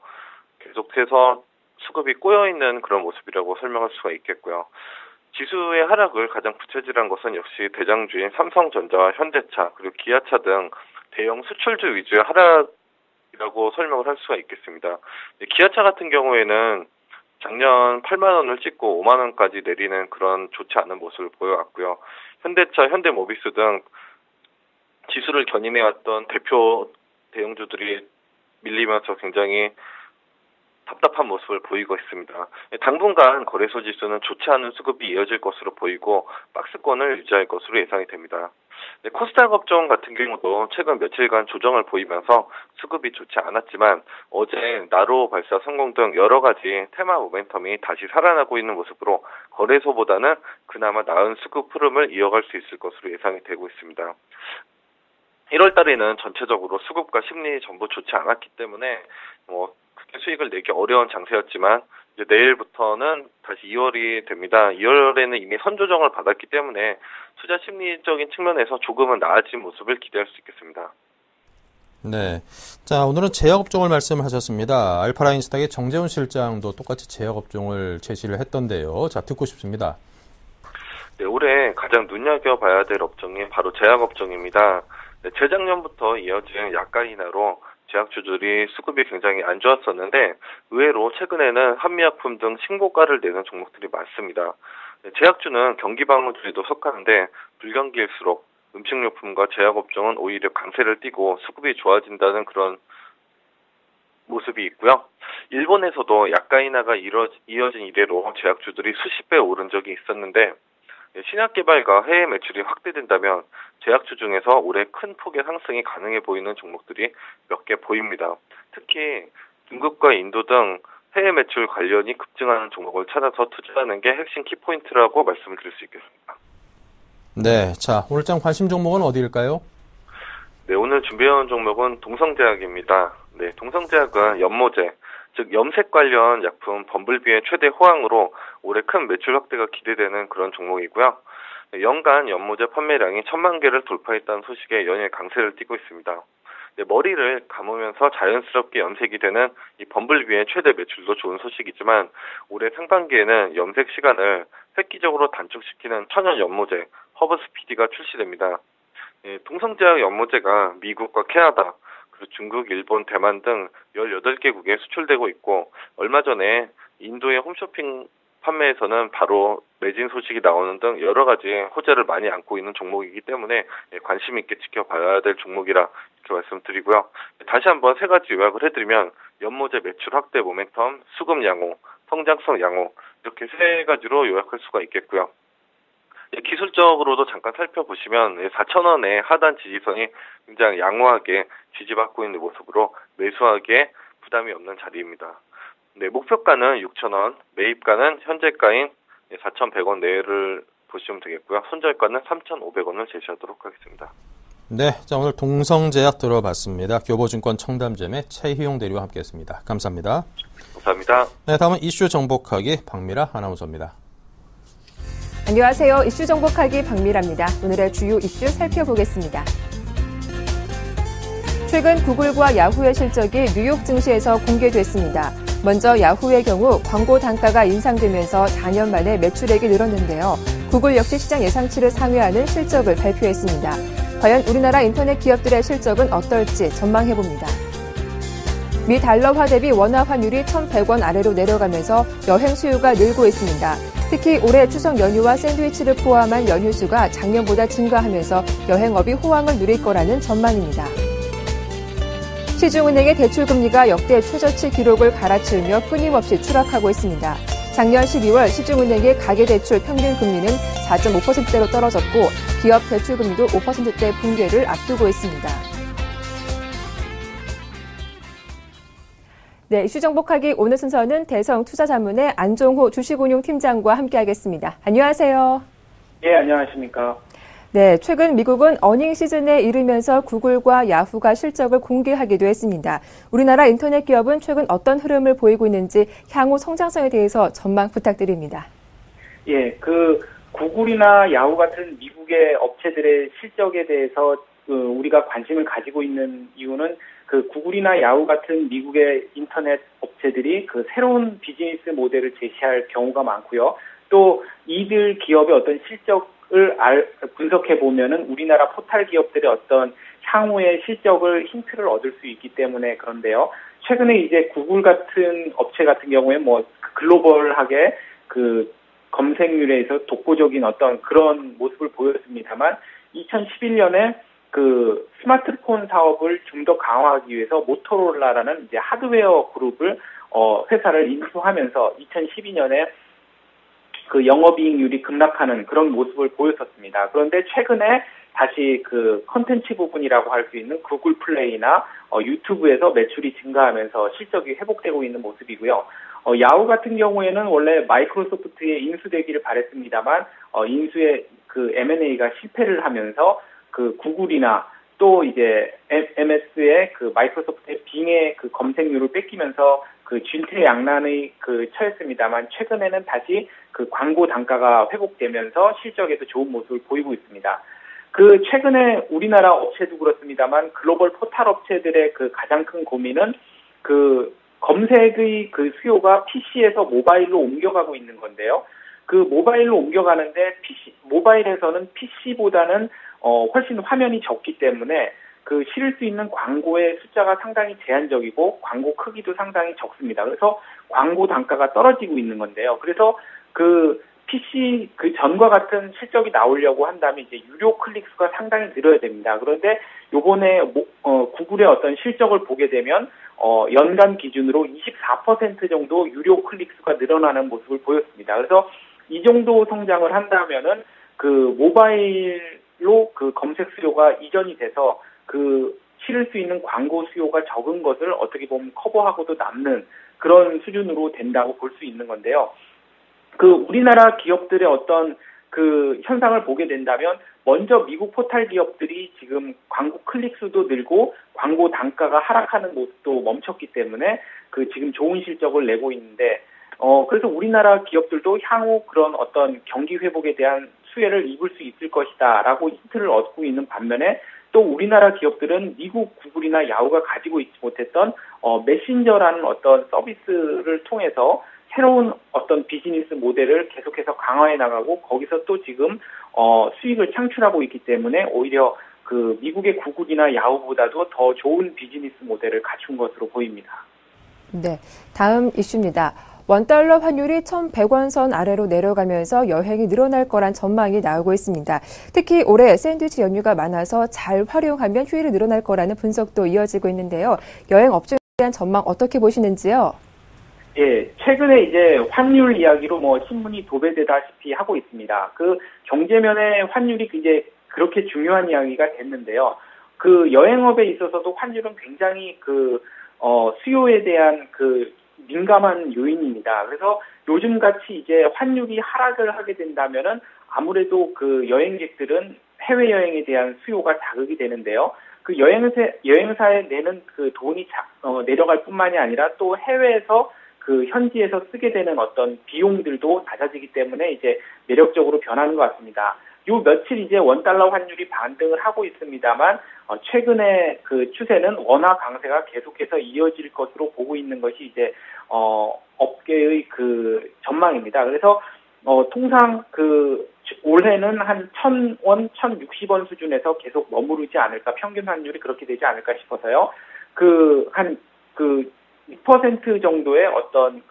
계속해서 수급이 꼬여있는 그런 모습이라고 설명할 수가 있겠고요. 지수의 하락을 가장 부채질한 것은 역시 대장주인 삼성전자와 현대차 그리고 기아차 등 대형 수출주 위주의 하락이라고 설명을 할 수가 있겠습니다. 기아차 같은 경우에는 작년 8만 원을 찍고 5만 원까지 내리는 그런 좋지 않은 모습을 보여왔고요. 현대차, 현대모비스 등 지수를 견인해왔던 대표 대형주들이 밀리면서 굉장히 답답한 모습을 보이고 있습니다. 당분간 거래소 지수는 좋지 않은 수급이 이어질 것으로 보이고 박스권을 유지할 것으로 예상이 됩니다. 코스닥 업종 같은 경우도 최근 며칠간 조정을 보이면서 수급이 좋지 않았지만 어제 나로 발사 성공 등 여러 가지 테마 모멘텀이 다시 살아나고 있는 모습으로 거래소보다는 그나마 나은 수급 흐름을 이어갈 수 있을 것으로 예상이 되고 있습니다. 1월 달에는 전체적으로 수급과 심리 전부 좋지 않았기 때문에 크게 수익을 내기 어려운 장세였지만 이제 내일부터는 다시 2월이 됩니다. 2월에는 이미 선조정을 받았기 때문에 투자 심리적인 측면에서 조금은 나아진 모습을 기대할 수 있겠습니다. 네. 자, 오늘은 제약업종을 말씀하셨습니다. 알파라인스탁의 정재훈 실장도 똑같이 제약업종을 제시를 했던데요. 자, 듣고 싶습니다. 네, 올해 가장 눈여겨봐야 될 업종이 바로 제약업종입니다. 네, 재작년부터 이어진 약가 인하로 제약주들이 수급이 굉장히 안 좋았었는데 의외로 최근에는 한미약품 등 신고가를 내는 종목들이 많습니다. 네, 제약주는 경기방어주에도 속하는데 불경기일수록 음식료품과 제약업종은 오히려 강세를 띠고 수급이 좋아진다는 그런 모습이 있고요. 일본에서도 약가 인하가 이어진 이래로 제약주들이 수십 배 오른 적이 있었는데 신약 개발과 해외 매출이 확대된다면 제약주 중에서 올해 큰 폭의 상승이 가능해 보이는 종목들이 몇 개 보입니다. 특히 중국과 인도 등 해외 매출 관련이 급증하는 종목을 찾아서 투자하는 게 핵심 키포인트라고 말씀을 드릴 수 있겠습니다. 네, 자, 오늘장 관심 종목은 어디일까요? 네, 오늘 준비해온 종목은 동성제약입니다. 네, 동성제약은 연모제, 즉 염색 관련 약품 범블비의 최대 호황으로 올해 큰 매출 확대가 기대되는 그런 종목이고요. 연간 연모제 판매량이 1,000만 개를 돌파했다는 소식에 연일 강세를 띠고 있습니다. 네, 머리를 감으면서 자연스럽게 염색이 되는 이 범블비의 최대 매출도 좋은 소식이지만 올해 상반기에는 염색 시간을 획기적으로 단축시키는 천연 연모제 허브 스피디가 출시됩니다. 네, 동성제약 연모제가 미국과 캐나다, 그리고 중국, 일본, 대만 등 18개국에 수출되고 있고 얼마 전에 인도의 홈쇼핑 판매에서는 바로 매진 소식이 나오는 등 여러 가지 호재를 많이 안고 있는 종목이기 때문에 관심 있게 지켜봐야 될 종목이라 이렇게 말씀드리고요. 다시 한번 세 가지 요약을 해드리면 연모제 매출 확대 모멘텀, 수급 양호, 성장성 양호 이렇게 세 가지로 요약할 수가 있겠고요. 기술적으로도 잠깐 살펴보시면 4,000원의 하단 지지선이 굉장히 양호하게 지지받고 있는 모습으로 매수하기에 부담이 없는 자리입니다. 네, 목표가는 6,000원, 매입가는 현재가인 4,100원 내를 보시면 되겠고요. 손절가는 3,500원을 제시하도록 하겠습니다. 네, 자, 오늘 동성제약 들어봤습니다. 교보증권 청담잼의 최희용 대리와 함께했습니다. 감사합니다. 감사합니다. 네, 다음은 이슈 정복하기 박미라 아나운서입니다. 안녕하세요. 이슈 정복하기 박미라입니다. 오늘의 주요 이슈 살펴보겠습니다. 최근 구글과 야후의 실적이 뉴욕 증시에서 공개됐습니다. 먼저 야후의 경우 광고 단가가 인상되면서 4년 만에 매출액이 늘었는데요. 구글 역시 시장 예상치를 상회하는 실적을 발표했습니다. 과연 우리나라 인터넷 기업들의 실적은 어떨지 전망해봅니다. 미 달러화 대비 원화 환율이 1,100원 아래로 내려가면서 여행 수요가 늘고 있습니다. 특히 올해 추석 연휴와 샌드위치를 포함한 연휴 수가 작년보다 증가하면서 여행업이 호황을 누릴 거라는 전망입니다. 시중은행의 대출금리가 역대 최저치 기록을 갈아치우며 끊임없이 추락하고 있습니다. 작년 12월 시중은행의 가계대출 평균금리는 4.5%대로 떨어졌고 기업 대출금리도 5%대 붕괴를 앞두고 있습니다. 네, 이슈 정복하기 오늘 순서는 대성투자자문의 안종호 주식운용팀장과 함께하겠습니다. 안녕하세요. 예, 안녕하십니까. 네, 최근 미국은 어닝 시즌에 이르면서 구글과 야후가 실적을 공개하기도 했습니다. 우리나라 인터넷 기업은 최근 어떤 흐름을 보이고 있는지 향후 성장성에 대해서 전망 부탁드립니다. 예, 구글이나 야후 같은 미국의 업체들의 실적에 대해서 우리가 관심을 가지고 있는 이유는 구글이나 야후 같은 미국의 인터넷 업체들이 새로운 비즈니스 모델을 제시할 경우가 많고요. 또 이들 기업의 어떤 실적을 분석해 보면은 우리나라 포탈 기업들의 어떤 향후의 실적을 힌트를 얻을 수 있기 때문에 그런데요. 최근에 이제 구글 같은 업체 같은 경우에 글로벌하게 검색률에서 독보적인 어떤 그런 모습을 보였습니다만 2011년에 스마트폰 사업을 좀 더 강화하기 위해서 모토로라라는 이제 하드웨어 그룹을 회사를 인수하면서 2012년에 영업이익률이 급락하는 그런 모습을 보였었습니다. 그런데 최근에 다시 컨텐츠 부분이라고 할 수 있는 구글 플레이나 유튜브에서 매출이 증가하면서 실적이 회복되고 있는 모습이고요. 야후 같은 경우에는 원래 마이크로소프트에 인수되기를 바랬습니다만 인수의 M&A가 실패를 하면서 구글이나 또 이제 MS의 마이크로소프트의 빙의 검색률을 뺏기면서 진퇴양난의 처했습니다만 최근에는 다시 광고 단가가 회복되면서 실적에도 좋은 모습을 보이고 있습니다. 그 최근에 우리나라 업체도 그렇습니다만 글로벌 포탈 업체들의 그 가장 큰 고민은 그 검색의 그 수요가 PC에서 모바일로 옮겨가고 있는 건데요. 그 모바일로 옮겨가는데 모바일에서는 PC보다는 훨씬 화면이 적기 때문에 그 실을 수 있는 광고의 숫자가 상당히 제한적이고 광고 크기도 상당히 적습니다. 그래서 광고 단가가 떨어지고 있는 건데요. 그래서 그 PC 그 전과 같은 실적이 나오려고 한다면 이제 유료 클릭 수가 상당히 늘어야 됩니다. 그런데 요번에 구글의 어떤 실적을 보게 되면 연간 기준으로 24% 정도 유료 클릭 수가 늘어나는 모습을 보였습니다. 그래서 이 정도 성장을 한다면은 그 모바일로 그 검색 수요가 이전이 돼서 그 실을 수 있는 광고 수요가 적은 것을 어떻게 보면 커버하고도 남는 그런 수준으로 된다고 볼 수 있는 건데요. 그 우리나라 기업들의 어떤 그 현상을 보게 된다면 먼저 미국 포탈 기업들이 지금 광고 클릭 수도 늘고 광고 단가가 하락하는 모습도 멈췄기 때문에 그 지금 좋은 실적을 내고 있는데 그래서 우리나라 기업들도 향후 그런 어떤 경기 회복에 대한 수혜를 입을 수 있을 것이다라고 힌트를 얻고 있는 반면에 또 우리나라 기업들은 미국 구글이나 야후가 가지고 있지 못했던 메신저라는 어떤 서비스를 통해서 새로운 어떤 비즈니스 모델을 계속해서 강화해 나가고 거기서 또 지금 수익을 창출하고 있기 때문에 오히려 그 미국의 구글이나 야후보다도 더 좋은 비즈니스 모델을 갖춘 것으로 보입니다. 네, 다음 이슈입니다. 원달러 환율이 1,100원 선 아래로 내려가면서 여행이 늘어날 거란 전망이 나오고 있습니다. 특히 올해 샌드위치 연휴가 많아서 잘 활용하면 휴일이 늘어날 거라는 분석도 이어지고 있는데요. 여행 업종에 대한 전망 어떻게 보시는지요? 예, 최근에 이제 환율 이야기로 신문이 도배되다시피 하고 있습니다. 그 경제면의 환율이 이제 그렇게 중요한 이야기가 됐는데요. 그 여행업에 있어서도 환율은 굉장히 수요에 대한 민감한 요인입니다. 그래서 요즘같이 이제 환율이 하락을 하게 된다면은 아무래도 그 여행객들은 해외여행에 대한 수요가 자극이 되는데요. 그 여행사에 내는 그 돈이 내려갈 뿐만이 아니라 또 해외에서 그 현지에서 쓰게 되는 어떤 비용들도 낮아지기 때문에 이제 매력적으로 변하는 것 같습니다. 요 며칠 이제 원달러 환율이 반등을 하고 있습니다만 최근에 그 추세는 원화 강세가 계속해서 이어질 것으로 보고 있는 것이 이제 업계의 그 전망입니다. 그래서 통상 그 올해는 한 1,000원, 1,060원 수준에서 계속 머무르지 않을까, 평균 환율이 그렇게 되지 않을까 싶어서요. 한 2% 정도의 어떤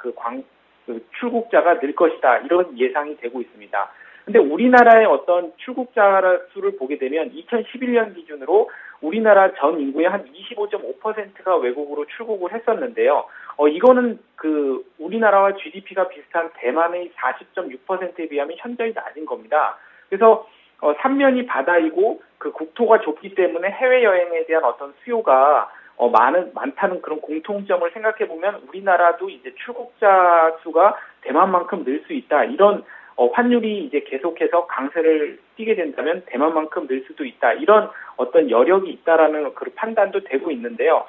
출국자가 늘 것이다, 이런 예상이 되고 있습니다. 근데 우리나라의 어떤 출국자 수를 보게 되면 2011년 기준으로 우리나라 전 인구의 한 25.5%가 외국으로 출국을 했었는데요. 이거는 그 우리나라와 GDP가 비슷한 대만의 40.6%에 비하면 현저히 낮은 겁니다. 그래서 삼면이 바다이고 그 국토가 좁기 때문에 해외여행에 대한 어떤 수요가 많다는 그런 공통점을 생각해 보면 우리나라도 이제 출국자 수가 대만만큼 늘 수 있다, 이런 환율이 이제 계속해서 강세를 띠게 된다면 대만만큼 늘 수도 있다, 이런 어떤 여력이 있다라는 그런 판단도 되고 있는데요.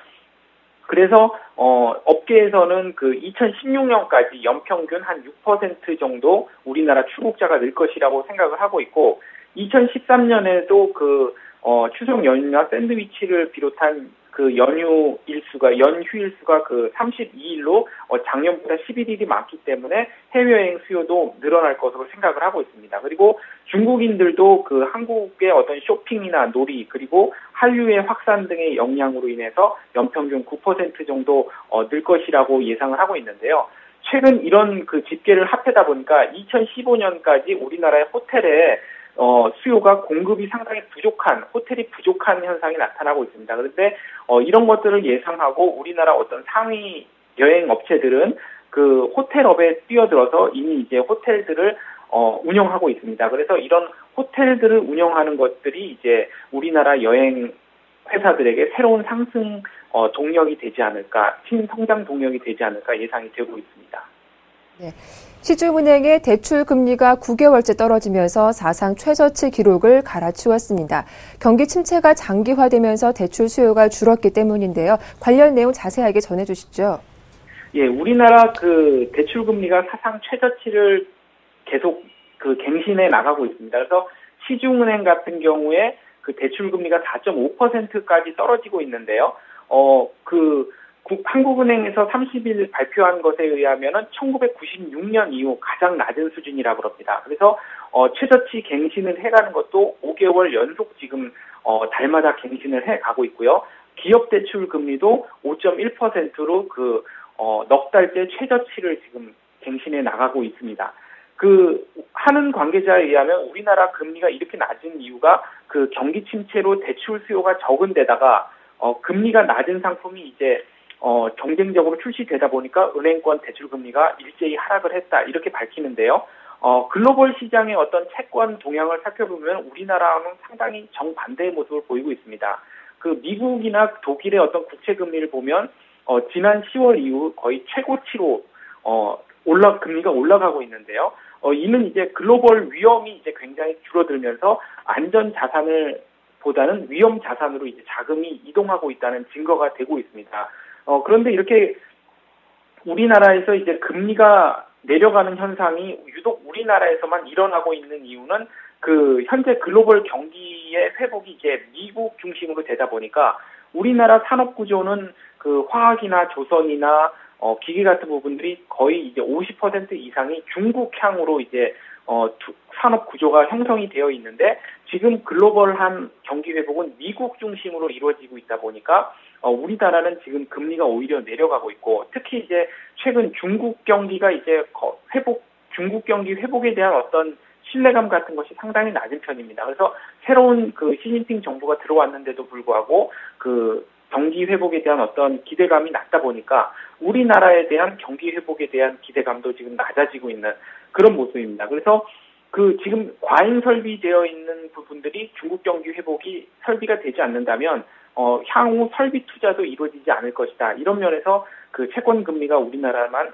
그래서 업계에서는 그 2016년까지 연평균 한 6% 정도 우리나라 출국자가 늘 것이라고 생각을 하고 있고, 2013년에도 그 추석 연휴나 샌드위치를 비롯한 그 연휴 일수가 그 32일로 작년보다 11일이 많기 때문에 해외여행 수요도 늘어날 것으로 생각을 하고 있습니다. 그리고 중국인들도 그 한국의 어떤 쇼핑이나 놀이, 그리고 한류의 확산 등의 영향으로 인해서 연평균 9% 정도 늘 것이라고 예상을 하고 있는데요. 최근 이런 그 집계를 합하다 보니까 2015년까지 우리나라의 호텔에 수요가 공급이 상당히 호텔이 부족한 현상이 나타나고 있습니다. 그런데 이런 것들을 예상하고 우리나라 어떤 상위 여행 업체들은 그 호텔업에 뛰어들어서 이미 이제 호텔들을 운영하고 있습니다. 그래서 이런 호텔들을 운영하는 것들이 이제 우리나라 여행 회사들에게 새로운 상승 동력이 되지 않을까, 신성장 동력이 되지 않을까 예상이 되고 있습니다. 네. 시중은행의 대출 금리가 9개월째 떨어지면서 사상 최저치 기록을 갈아치웠습니다. 경기 침체가 장기화되면서 대출 수요가 줄었기 때문인데요. 관련 내용 자세하게 전해주시죠. 예, 우리나라 그 대출 금리가 사상 최저치를 계속 그 갱신해 나가고 있습니다. 그래서 시중은행 같은 경우에 그 대출 금리가 4.5%까지 떨어지고 있는데요. 한국은행에서 30일 발표한 것에 의하면은 1996년 이후 가장 낮은 수준이라고 합니다. 그래서 최저치 갱신을 해가는 것도 5개월 연속 지금 달마다 갱신을 해가고 있고요. 기업 대출 금리도 5.1%로 넉 달째 최저치를 지금 갱신해 나가고 있습니다. 하는 관계자에 의하면 우리나라 금리가 이렇게 낮은 이유가 경기 침체로 대출 수요가 적은 데다가 금리가 낮은 상품이 이제 경쟁적으로 출시되다 보니까 은행권 대출 금리가 일제히 하락을 했다 이렇게 밝히는데요. 글로벌 시장의 어떤 채권 동향을 살펴보면 우리나라는 상당히 정반대의 모습을 보이고 있습니다. 미국이나 독일의 어떤 국채 금리를 보면 지난 10월 이후 거의 최고치로 금리가 올라가고 있는데요. 이는 이제 글로벌 위험이 이제 굉장히 줄어들면서 안전 자산을 보다는 위험 자산으로 이제 자금이 이동하고 있다는 증거가 되고 있습니다. 그런데 이렇게 우리나라에서 이제 금리가 내려가는 현상이 유독 우리나라에서만 일어나고 있는 이유는 현재 글로벌 경기의 회복이 이제 미국 중심으로 되다 보니까 우리나라 산업 구조는 화학이나 조선이나 기계 같은 부분들이 거의 이제 50% 이상이 중국향으로 이제 산업 구조가 형성이 되어 있는데 지금 글로벌한 경기 회복은 미국 중심으로 이루어지고 있다 보니까 우리나라는 지금 금리가 오히려 내려가고 있고 특히 이제 최근 중국 경기가 이제 중국 경기 회복에 대한 어떤 신뢰감 같은 것이 상당히 낮은 편입니다. 그래서 새로운 시진핑 정부가 들어왔는데도 불구하고 경기 회복에 대한 어떤 기대감이 낮다 보니까 우리나라에 대한 경기 회복에 대한 기대감도 지금 낮아지고 있는 그런 모습입니다. 그래서 지금 과잉 설비되어 있는 부분들이 중국 경기 회복이 설비가 되지 않는다면 향후 설비 투자도 이루어지지 않을 것이다. 이런 면에서 채권 금리가 우리나라만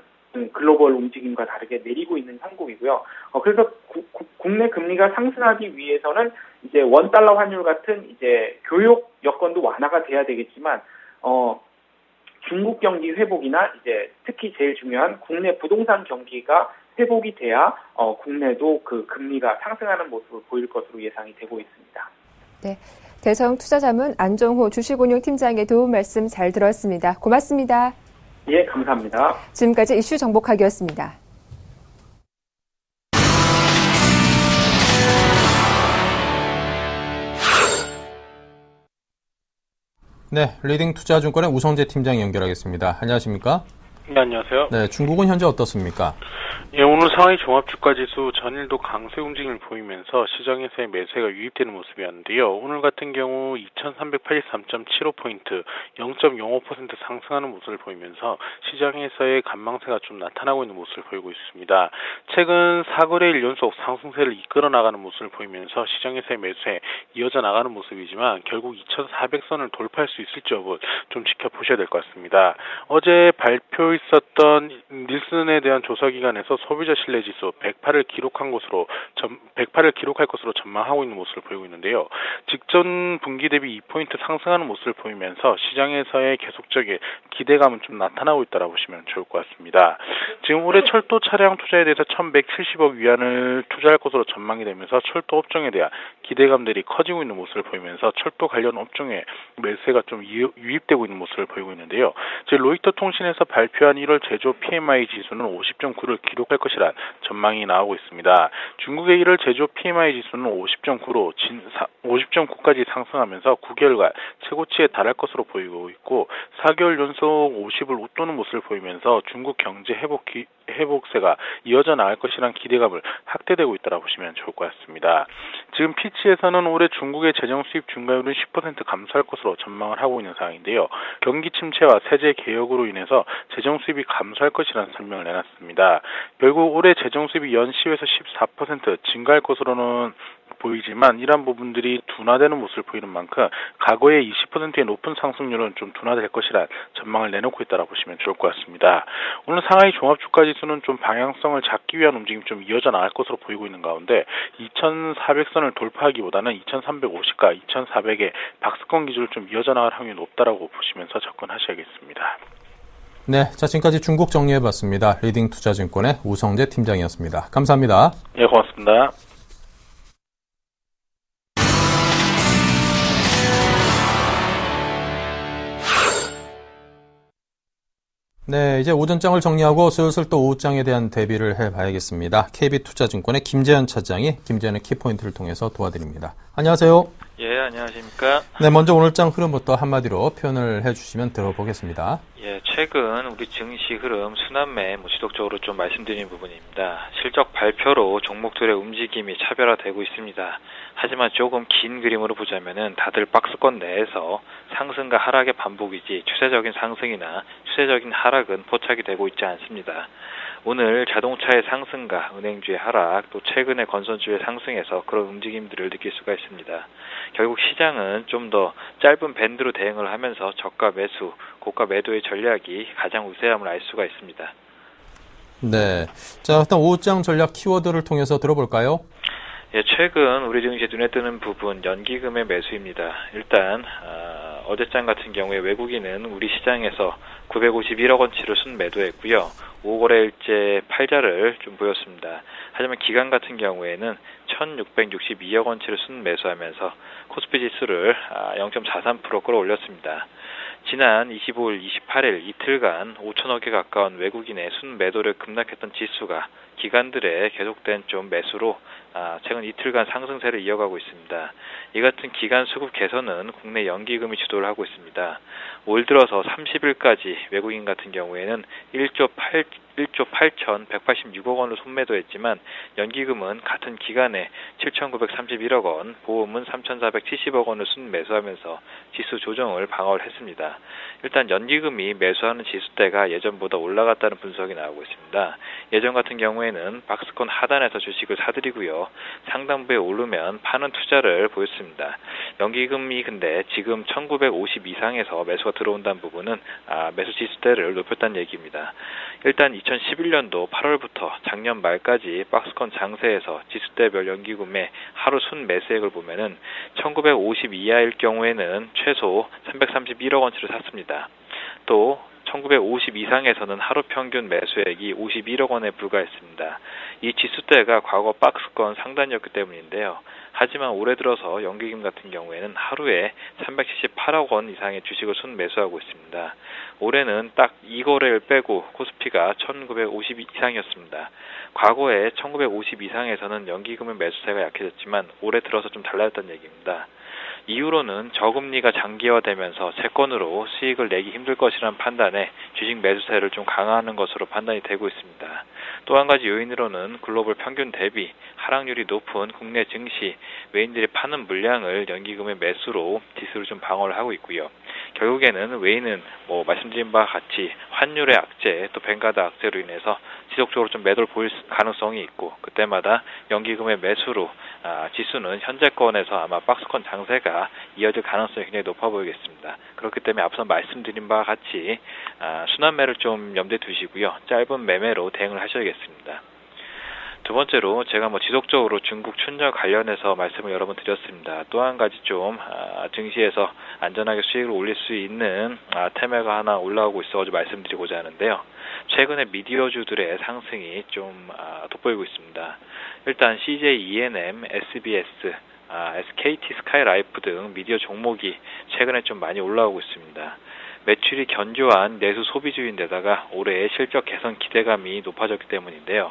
글로벌 움직임과 다르게 내리고 있는 형국이고요. 그래서 국내 금리가 상승하기 위해서는 이제 원달러 환율 같은 이제 교역 여건도 완화가 돼야 되겠지만 중국 경기 회복이나 이제 특히 제일 중요한 국내 부동산 경기가 회복이 돼야 국내도 금리가 상승하는 모습을 보일 것으로 예상이 되고 있습니다. 네, 대성투자자문 안종호 주식운용팀장의 도움 말씀 잘 들었습니다. 고맙습니다. 예, 감사합니다. 지금까지 이슈 정보카기였습니다. 네, 리딩 투자증권의 우성재 팀장 연결하겠습니다. 안녕하십니까? 네, 안녕하세요. 네, 중국은 현재 어떻습니까? 예, 오늘 상하이 종합주가지수 전일도 강세 움직임을 보이면서 시장에서의 매수가 유입되는 모습이었는데요. 오늘 같은 경우 2383.75포인트, 0.05% 상승하는 모습을 보이면서 시장에서의 간망세가 좀 나타나고 있는 모습을 보이고 있습니다. 최근 4거래일 연속 상승세를 이끌어 나가는 모습을 보이면서 시장에서의 매수에 이어져 나가는 모습이지만 결국 2400선을 돌파할 수 있을지 여부 좀 지켜보셔야 될 것 같습니다. 어제 발표 있었던 닐슨에 대한 조사기관에서 소비자 신뢰지수 108을 기록할 것으로 전망하고 있는 모습을 보이고 있는데요. 직전 분기 대비 2포인트 상승하는 모습을 보이면서 시장에서의 계속적인 기대감은 좀 나타나고 있다고 보시면 좋을 것 같습니다. 지금 올해 철도 차량 투자에 대해서 1170억 위안을 투자할 것으로 전망이 되면서 철도 업종에 대한 기대감들이 커지고 있는 모습을 보이면서 철도 관련 업종에 매수세가 좀 유입되고 있는 모습을 보이고 있는데요. 로이터 통신에서 발표한 1월 제조 PMI 지수는 50.9를 기록할 것이란 전망이 나오고 있습니다. 중국의 1월 제조 PMI 지수는 50.9로 50.9까지 상승하면서 9개월간 최고치에 달할 것으로 보이고 있고 4개월 연속 50을 웃도는 모습을 보이면서 중국 경제 회복세가 이어져 나갈 것이라는 기대감을 확대되고 있다고 보시면 좋을 것 같습니다. 지금 피치에서는 올해 중국의 재정 수입 증가율은 10% 감소할 것으로 전망을 하고 있는 상황인데요. 경기 침체와 세제 개혁으로 인해서 재정 수입이 감소할 것이라는 설명을 내놨습니다. 결국 올해 재정 수입이 연 10에서 14% 증가할 것으로는 보이지만 이러한 부분들이 둔화되는 모습을 보이는 만큼 과거의 20%의 높은 상승률은 좀 둔화될 것이란 전망을 내놓고 있다고 보시면 좋을 것 같습니다. 오늘 상하이 종합주가지수는 좀 방향성을 잡기 위한 움직임이 좀 이어져 나갈 것으로 보이고 있는 가운데 2400선을 돌파하기보다는 2350과 2400의 박스권 기준을 좀 이어져 나갈 확률이 높다라고 보시면서 접근하셔야겠습니다. 네, 자 지금까지 중국 정리해봤습니다. 리딩 투자증권의 우성재 팀장이었습니다. 감사합니다. 네, 고맙습니다. 네, 이제 오전장을 정리하고 슬슬 또 오후장에 대한 대비를 해봐야겠습니다. KB투자증권의 김재현 차장이 김재현의 키포인트를 통해서 도와드립니다. 안녕하세요. 예, 안녕하십니까. 네, 먼저 오늘장 흐름부터 한마디로 표현을 해주시면 들어보겠습니다. 예, 최근 우리 증시 흐름 순환매 지속적으로 좀 말씀드린 부분입니다. 실적 발표로 종목들의 움직임이 차별화되고 있습니다. 하지만 조금 긴 그림으로 보자면은 다들 박스권 내에서 상승과 하락의 반복이지 추세적인 상승이나 추세적인 하락은 포착이 되고 있지 않습니다. 오늘 자동차의 상승과 은행주의 하락, 또 최근의 건설주의 상승에서 그런 움직임들을 느낄 수가 있습니다. 결국 시장은 좀 더 짧은 밴드로 대응을 하면서 저가 매수, 고가 매도의 전략이 가장 우세함을 알 수가 있습니다. 네, 자 일단 오후장 전략 키워드를 통해서 들어볼까요? 예, 최근 우리 증시에 눈에 뜨는 부분 연기금의 매수입니다. 일단 어제장 같은 경우에 외국인은 우리 시장에서 951억 원치를 순매도했고요. 5거래일째 팔자를 좀 보였습니다. 하지만 기간 같은 경우에는 1662억 원치를 순매수하면서 코스피 지수를 0.43% 끌어올렸습니다. 지난 25일, 28일 이틀간 5천억에 가까운 외국인의 순매도를 급락했던 지수가 기관들의 계속된 좀 매수로 최근 이틀간 상승세를 이어가고 있습니다. 이 같은 기간 수급 개선은 국내 연기금이 주도를 하고 있습니다. 올 들어서 30일까지 외국인 같은 경우에는 1조 8,186억 원으로 순매도했지만 연기금은 같은 기간에 7,931억 원, 보험은 3,470억 원을 순매수하면서 지수 조정을 방어를 했습니다. 일단 연기금이 매수하는 지수대가 예전보다 올라갔다는 분석이 나오고 있습니다. 예전 같은 경우에는 박스권 하단에서 주식을 사들이고요. 상단부에 오르면 파는 투자를 보였습니다. 연기금이 근데 지금 1950 이상에서 매수가 들어온다는 부분은 매수 지수대를 높였다는 얘기입니다. 일단 2011년도 8월부터 작년 말까지 박스권 장세에서 지수대별 연기금의 하루 순 매수액을 보면은 1950 이하일 경우에는 최소 331억 원치를 샀습니다. 또 1950 이상에서는 하루 평균 매수액이 51억 원에 불과했습니다. 이 지수대가 과거 박스권 상단이었기 때문인데요. 하지만 올해 들어서 연기금 같은 경우에는 하루에 378억 원 이상의 주식을 순매수하고 있습니다. 올해는 딱 2거래를 빼고 코스피가 1950 이상이었습니다. 과거에 1950 이상에서는 연기금의 매수세가 약해졌지만 올해 들어서 좀 달라졌다는 얘기입니다. 이후로는 저금리가 장기화되면서 채권으로 수익을 내기 힘들 것이라는 판단에 주식 매수세를 좀 강화하는 것으로 판단이 되고 있습니다. 또 한 가지 요인으로는 글로벌 평균 대비 하락률이 높은 국내 증시, 외인들이 파는 물량을 연기금의 매수로 지수를 좀 방어를 하고 있고요. 결국에는 외인은 말씀드린 바와 같이 환율의 악재, 또 뱅가드 악재로 인해서 지속적으로 좀 매도를 보일 가능성이 있고 그때마다 연기금의 매수로 지수는 현재권에서 아마 박스권 장세가 이어질 가능성이 굉장히 높아 보이겠습니다. 그렇기 때문에 앞서 말씀드린 바와 같이 순환매를 좀 염두에 두시고요. 짧은 매매로 대응을 하셔야겠습니다. 두 번째로 제가 지속적으로 중국 춘절 관련해서 말씀을 여러 번 드렸습니다. 또 한 가지 좀 증시에서 안전하게 수익을 올릴 수 있는 테마가 하나 올라오고 있어가지고 말씀드리고자 하는데요. 최근에 미디어주들의 상승이 좀 돋보이고 있습니다. 일단 CJ ENM, SBS, SKT 스카이라이프 등 미디어 종목이 최근에 좀 많이 올라오고 있습니다. 매출이 견조한 내수 소비주의인데다가 올해의 실적 개선 기대감이 높아졌기 때문인데요.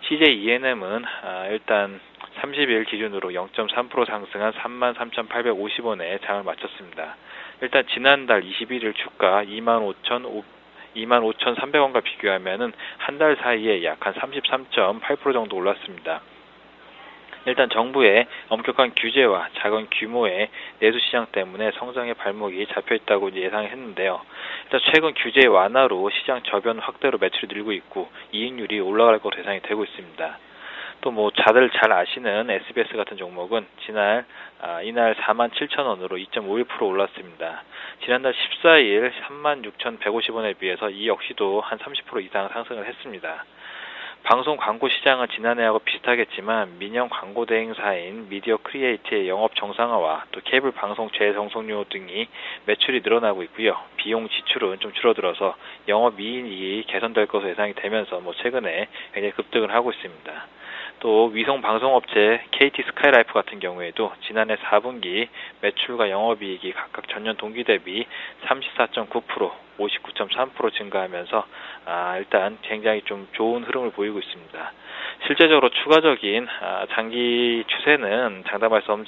CJ ENM은 일단 30일 기준으로 0.3% 상승한 33,850원에 장을 마쳤습니다. 일단 지난달 21일 주가 25,300원과 비교하면은 한 달 사이에 약 한 33.8% 정도 올랐습니다. 일단 정부의 엄격한 규제와 작은 규모의 내수시장 때문에 성장의 발목이 잡혀있다고 예상했는데요. 일단 최근 규제 완화로 시장 저변 확대로 매출이 늘고 있고 이익률이 올라갈 것으로 예상이 되고 있습니다. 또 다들 잘 아시는 SBS 같은 종목은 이날 47,000원으로 2.51% 올랐습니다. 지난달 14일 36,150원에 비해서 이 역시도 한 30% 이상 상승을 했습니다. 방송 광고 시장은 지난해하고 비슷하겠지만 민영 광고 대행사인 미디어 크리에이트의 영업 정상화와 또 케이블 방송 재정송료 등이 매출이 늘어나고 있고요. 비용 지출은 좀 줄어들어서 영업 이익이 개선될 것으로 예상이 되면서 최근에 굉장히 급등을 하고 있습니다. 또 위성 방송업체 KT 스카이라이프 같은 경우에도 지난해 4분기 매출과 영업이익이 각각 전년 동기 대비 34.9%, 59.3% 증가하면서 일단 굉장히 좀 좋은 흐름을 보이고 있습니다. 실제적으로 추가적인 장기 추세는 장담할 수 없는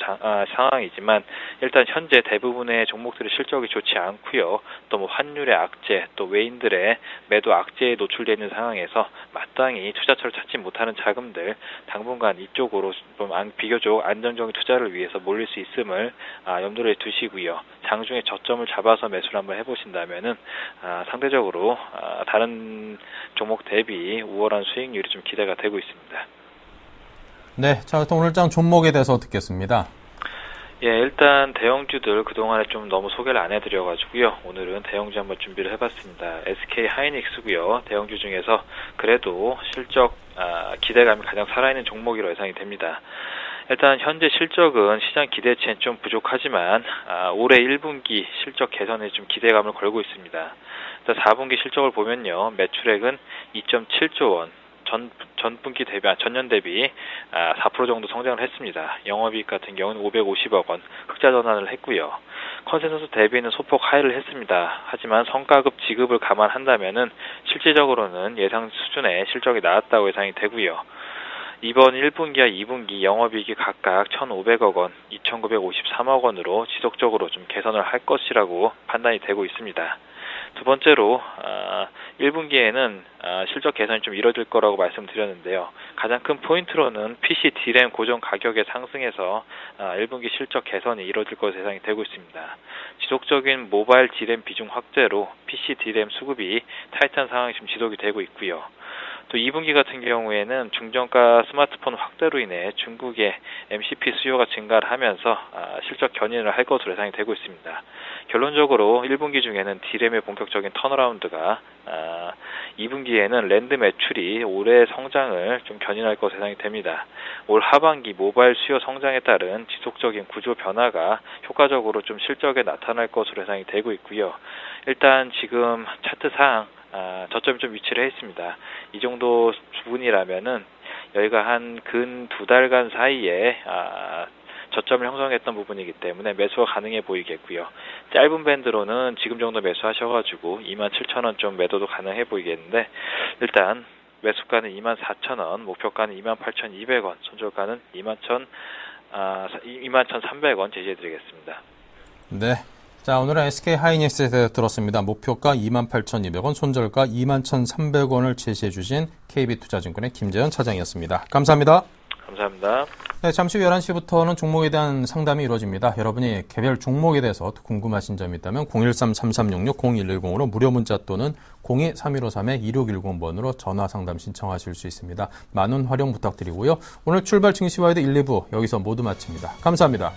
상황이지만 일단 현재 대부분의 종목들의 실적이 좋지 않고요. 또 뭐 환율의 악재, 또 외인들의 매도 악재에 노출되어 있는 상황에서 마땅히 투자처를 찾지 못하는 자금들 당분간 이쪽으로 좀 비교적 안정적인 투자를 위해서 몰릴 수 있음을 염두에 두시고요. 장중에 저점을 잡아서 매수를 한번 해보신다면은 상대적으로 다른 종목 대비 우월한 수익률이 좀 기대가 되고 있습니다. 네, 자, 오늘장 종목에 대해서 듣겠습니다. 예, 일단 대형주들 그동안에 좀 너무 소개를 안 해드려가지고요. 오늘은 대형주 한번 준비를 해봤습니다. SK 하이닉스고요. 대형주 중에서 그래도 실적 기대감이 가장 살아있는 종목이라고 예상이 됩니다. 일단 현재 실적은 시장 기대치엔 좀 부족하지만 올해 1분기 실적 개선에 좀 기대감을 걸고 있습니다. 일단 4분기 실적을 보면요. 매출액은 2.7조 원. 전분기 대비, 전년 대비 4% 정도 성장을 했습니다. 영업이익 같은 경우는 550억 원 흑자 전환을 했고요. 컨센서스 대비는 소폭 하회를 했습니다. 하지만 성과급 지급을 감안한다면은 실질적으로는 예상 수준의 실적이 나왔다고 예상이 되고요. 이번 1분기와 2분기 영업이익이 각각 1,500억 원, 2,953억 원으로 지속적으로 좀 개선을 할 것이라고 판단이 되고 있습니다. 두 번째로 1분기에는 실적 개선이 좀 이뤄질 거라고 말씀드렸는데요. 가장 큰 포인트로는 PC DRAM 고정 가격의 상승에서 1분기 실적 개선이 이뤄질 것으로 예상이 되고 있습니다. 지속적인 모바일 DRAM 비중 확대로 PC DRAM 수급이 타이트한 상황이 지금 지속이 되고 있고요. 또 2분기 같은 경우에는 중저가 스마트폰 확대로 인해 중국의 MCP 수요가 증가를 하면서 실적 견인을 할 것으로 예상이 되고 있습니다. 결론적으로 1분기 중에는 D램의 본격적인 턴어라운드가 2분기에는 랜드 매출이 올해 성장을 좀 견인할 것으로 예상이 됩니다. 올 하반기 모바일 수요 성장에 따른 지속적인 구조 변화가 효과적으로 좀 실적에 나타날 것으로 예상이 되고 있고요. 일단 지금 차트상 저점이 좀 위치를 했습니다. 이 정도 부분이라면은 여기가 한 근 2달간 사이에 저점을 형성했던 부분이기 때문에 매수가 가능해 보이겠고요. 짧은 밴드로는 지금 정도 매수하셔가지고 27,000원 좀 매도도 가능해 보이겠는데 일단 매수가는 24,000원, 목표가는 28,200원, 손절가는 21,300원 제시해드리겠습니다. 네. 자, 오늘은 SK 하이닉스에 대해 들었습니다. 목표가 28,200원, 손절가 21,300원을 제시해 주신 KB투자증권의 김재현 차장이었습니다. 감사합니다. 감사합니다. 네, 잠시 후 11시부터는 종목에 대한 상담이 이루어집니다. 여러분이 개별 종목에 대해서 궁금하신 점이 있다면 013-3366-0110으로 무료 문자 또는 02-3153-2610번으로 전화 상담 신청하실 수 있습니다. 많은 활용 부탁드리고요. 오늘 출발 증시와이드 1, 2부 여기서 모두 마칩니다. 감사합니다.